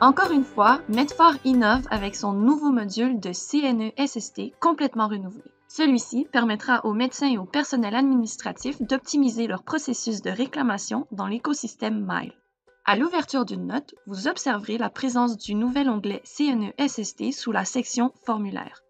Encore une fois, Medfort innove avec son nouveau module de CNESST complètement renouvelé. Celui-ci permettra aux médecins et au personnel administratif d'optimiser leur processus de réclamation dans l'écosystème Mile. À l'ouverture d'une note, vous observerez la présence du nouvel onglet CNESST sous la section Formulaire.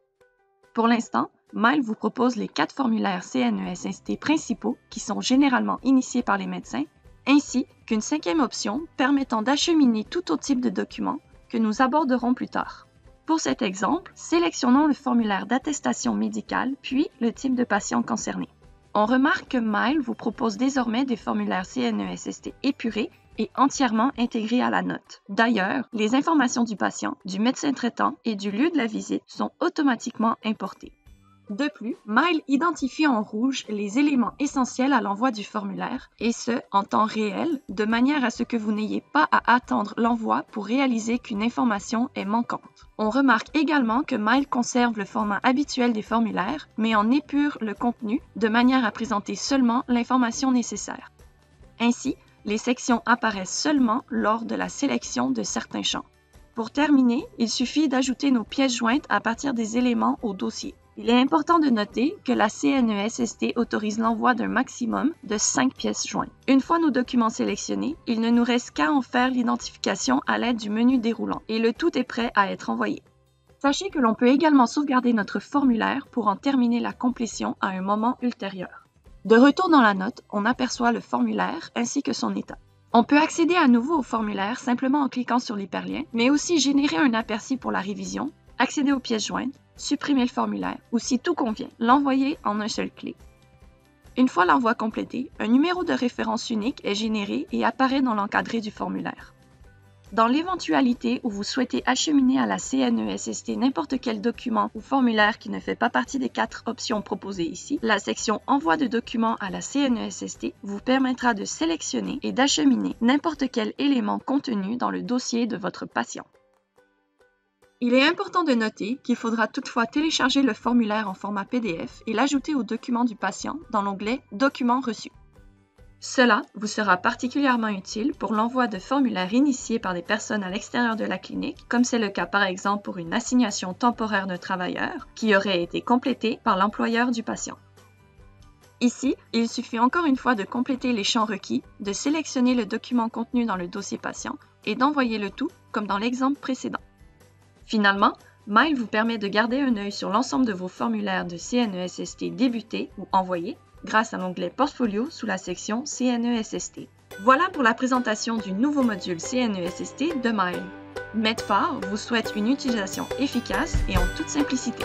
Pour l'instant, Mile vous propose les 4 formulaires CNESST principaux qui sont généralement initiés par les médecins, ainsi qu'une 5e option permettant d'acheminer tout autre type de document que nous aborderons plus tard. Pour cet exemple, sélectionnons le formulaire d'attestation médicale puis le type de patient concerné. On remarque que Mile vous propose désormais des formulaires CNESST épurés et entièrement intégrés à la note. D'ailleurs, les informations du patient, du médecin traitant et du lieu de la visite sont automatiquement importées. De plus, Mile identifie en rouge les éléments essentiels à l'envoi du formulaire, et ce, en temps réel, de manière à ce que vous n'ayez pas à attendre l'envoi pour réaliser qu'une information est manquante. On remarque également que Mile conserve le format habituel des formulaires, mais en épure le contenu de manière à présenter seulement l'information nécessaire. Ainsi, les sections apparaissent seulement lors de la sélection de certains champs. Pour terminer, il suffit d'ajouter nos pièces jointes à partir des éléments au dossier. Il est important de noter que la CNESST autorise l'envoi d'un maximum de 5 pièces jointes. Une fois nos documents sélectionnés, il ne nous reste qu'à en faire l'identification à l'aide du menu déroulant et le tout est prêt à être envoyé. Sachez que l'on peut également sauvegarder notre formulaire pour en terminer la complétion à un moment ultérieur. De retour dans la note, on aperçoit le formulaire ainsi que son état. On peut accéder à nouveau au formulaire simplement en cliquant sur l'hyperlien, mais aussi générer un aperçu pour la révision, accéder aux pièces jointes, supprimer le formulaire ou, si tout convient, l'envoyer en un seul clic. Une fois l'envoi complété, un numéro de référence unique est généré et apparaît dans l'encadré du formulaire. Dans l'éventualité où vous souhaitez acheminer à la CNESST n'importe quel document ou formulaire qui ne fait pas partie des 4 options proposées ici, la section Envoi de documents à la CNESST vous permettra de sélectionner et d'acheminer n'importe quel élément contenu dans le dossier de votre patient. Il est important de noter qu'il faudra toutefois télécharger le formulaire en format PDF et l'ajouter au document du patient dans l'onglet « Documents reçus ». Cela vous sera particulièrement utile pour l'envoi de formulaires initiés par des personnes à l'extérieur de la clinique, comme c'est le cas par exemple pour une assignation temporaire de travailleur qui aurait été complétée par l'employeur du patient. Ici, il suffit encore une fois de compléter les champs requis, de sélectionner le document contenu dans le dossier patient et d'envoyer le tout comme dans l'exemple précédent. Finalement, Mile vous permet de garder un œil sur l'ensemble de vos formulaires de CNESST débutés ou envoyés grâce à l'onglet Portfolio sous la section CNESST. Voilà pour la présentation du nouveau module CNESST de Mile. Medfort vous souhaite une utilisation efficace et en toute simplicité.